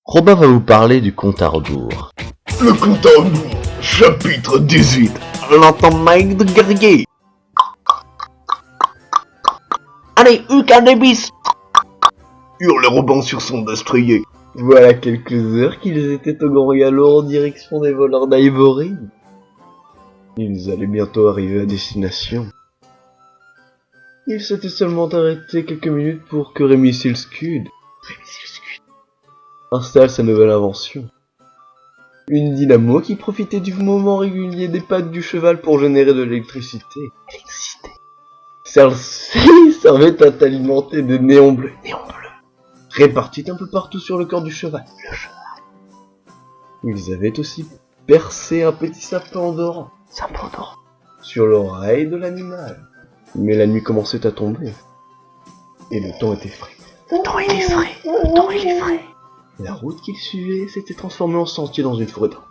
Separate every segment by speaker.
Speaker 1: Robin va vous parler du compte à rebours.
Speaker 2: Le compte à rebours, chapitre 18.
Speaker 1: L'entend Mike de guerrier. Allez, cannabis.
Speaker 2: Hurle Robin sur son destrier.
Speaker 1: Voilà quelques heures qu'ils étaient au Grand Galop en direction des voleurs d'Ivory. Ils allaient bientôt arriver à destination. Ils s'étaient seulement arrêtés quelques minutes pour que Rémi Silscud installe sa nouvelle invention. Une dynamo qui profitait du mouvement régulier des pattes du cheval pour générer de l'électricité. Celle-ci servait à alimenter des néons bleus, répartis un peu partout sur le corps du cheval. Ils avaient aussi percé un petit sapin dorant sur l'oreille de l'animal. Mais la nuit commençait à tomber. Et le temps était frais. La route qu'ils suivaient s'était transformée en sentier dans une forêt dense.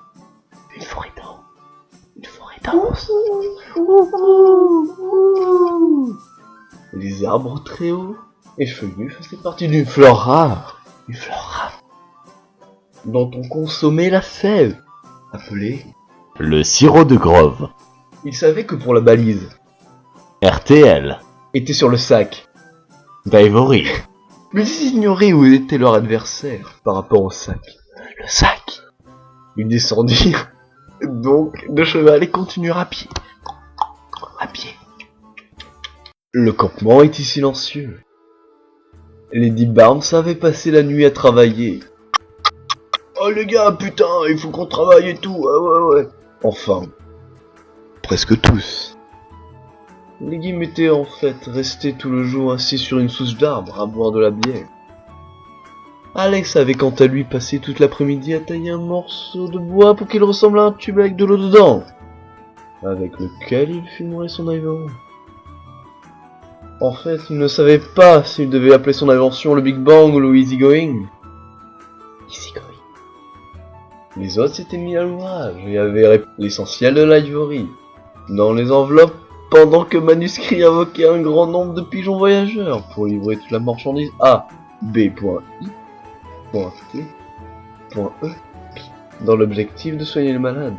Speaker 1: Les arbres très hauts et feuillus faisaient partie d'une fleur rare. Dont on consommait la sève, appelée
Speaker 3: Le sirop de Grove.
Speaker 1: Ils savaient que pour la balise,
Speaker 3: RTL.
Speaker 1: était sur le sac.
Speaker 3: d'Ivory.
Speaker 1: Mais ils ignoraient où était leur adversaire par rapport au sac. Le sac. Ils descendirent donc de cheval et continuèrent à pied. Le campement était silencieux. Lady Barnes avait passé la nuit à travailler. Oh les gars, putain, il faut qu'on travaille et tout, ouais. Enfin, presque tous. Les Guim étaient en fait restés tout le jour assis sur une souche d'arbre à boire de la bière. Alex avait quant à lui passé toute l'après-midi à tailler un morceau de bois pour qu'il ressemble à un tube avec de l'eau dedans, avec lequel il fumerait son Ivory. En fait, il ne savait pas s'il devait appeler son invention le Big Bang ou le Easy Going. Les autres s'étaient mis à l'ouvrage et avaient réparé l'essentiel de l'Ivory dans les enveloppes, pendant que Manuscrit invoquait un grand nombre de pigeons voyageurs pour livrer toute la marchandise A, B.I, T, E, dans l'objectif de soigner les malades.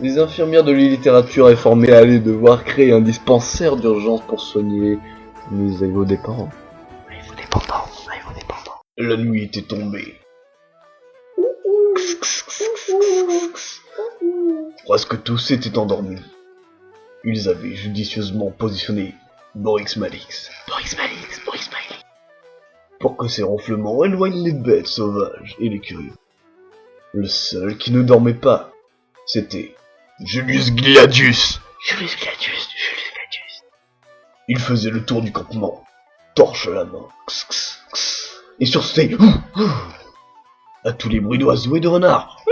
Speaker 1: Les infirmières de l'illittérature informées allaient devoir créer un dispensaire d'urgence pour soigner les aïvodépendants.
Speaker 2: La nuit était tombée. Presque tous étaient endormis. Ils avaient judicieusement positionné Boris Malix pour que ses ronflements éloignent les bêtes sauvages et les curieux. Le seul qui ne dormait pas, c'était Julius Gladius. Il faisait le tour du campement, torche à la main, et surveillait à tous les bruits d'oiseaux et de renards.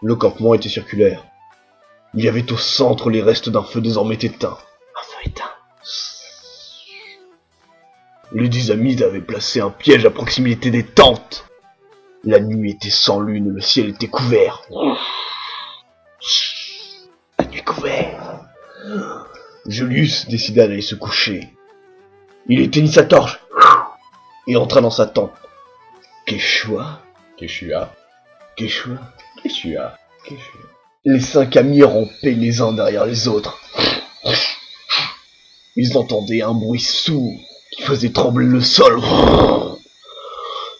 Speaker 2: Le campement était circulaire. Il y avait au centre les restes d'un feu désormais éteint. Les 10 amis avaient placé un piège à proximité des tentes. La nuit était sans lune, le ciel était couvert. Julius décida d'aller se coucher. Il éteignit sa torche et entra dans sa tente. Quechua. Les 5 amis rampaient les uns derrière les autres. Ils entendaient un bruit sourd qui faisait trembler le sol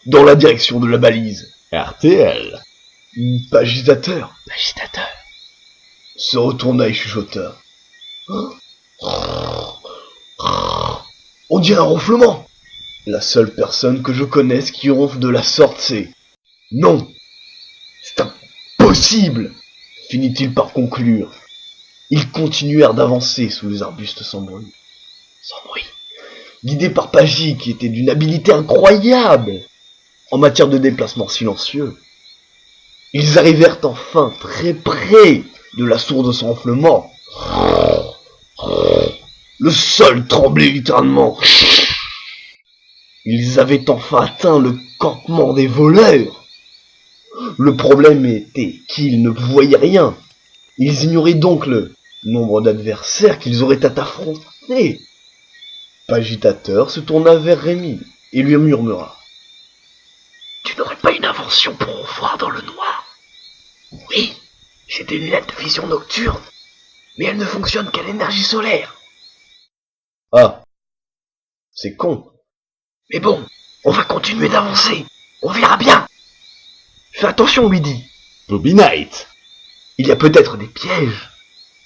Speaker 2: dans la direction de la balise.
Speaker 3: RTL.
Speaker 2: Pagitateur se retourna et chuchota. On dirait un ronflement. La seule personne que je connaisse qui ronfle de la sorte, c'est... Non, c'est impossible, finit-il par conclure. Ils continuèrent d'avancer sous les arbustes sans bruit, guidés par Pagy qui était d'une habileté incroyable en matière de déplacement silencieux. Ils arrivèrent enfin très près de la source de son ronflement. Le sol tremblait littéralement. Ils avaient enfin atteint le campement des voleurs. Le problème était qu'ils ne voyaient rien. Ils ignoraient donc le nombre d'adversaires qu'ils auraient à affronter. Pagitateur se tourna vers Rémi et lui murmura. n'aurais pas une invention pour voir dans le noir? Oui, j'ai des lunettes de vision nocturne, mais elles ne fonctionnent qu'à l'énergie solaire.
Speaker 1: Ah, c'est con.
Speaker 2: Mais bon, on va continuer d'avancer. On verra bien. Fais attention, Weedy.
Speaker 3: Bobby Knight.
Speaker 2: Il y a peut-être des pièges.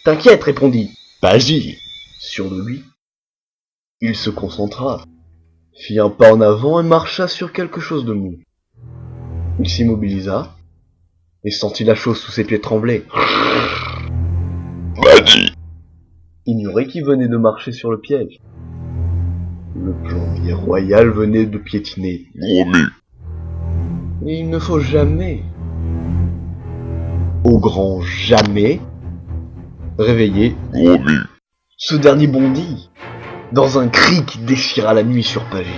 Speaker 1: T'inquiète, répondit.
Speaker 3: Paggy.
Speaker 1: Sûr de lui, il se concentra, fit un pas en avant et marcha sur quelque chose de mou. Il s'immobilisa et sentit la chose sous ses pieds trembler.
Speaker 3: Buddy.
Speaker 1: Ignorait qui venait de marcher sur le piège. Le plombier royal venait de piétiner.
Speaker 3: Gros mu.
Speaker 1: Et il ne faut jamais, au grand jamais, réveiller
Speaker 3: Gros mu.
Speaker 1: ce dernier bondit dans un cri qui déchira la nuit sur Pagé.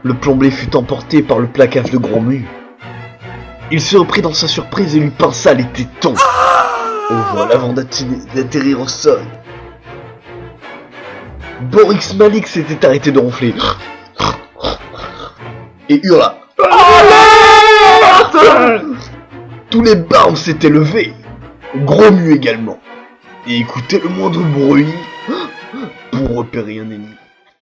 Speaker 1: Le plombier fut emporté par le plaquage de Gros Mu. Il se reprit dans sa surprise et lui pinça les tétons au vol avant d'atterrir au sol. Boris Malik s'était arrêté de ronfler et hurla. Tous les barmes s'étaient levés, Gros Mu également, et écoutaient le moindre bruit pour repérer un ennemi.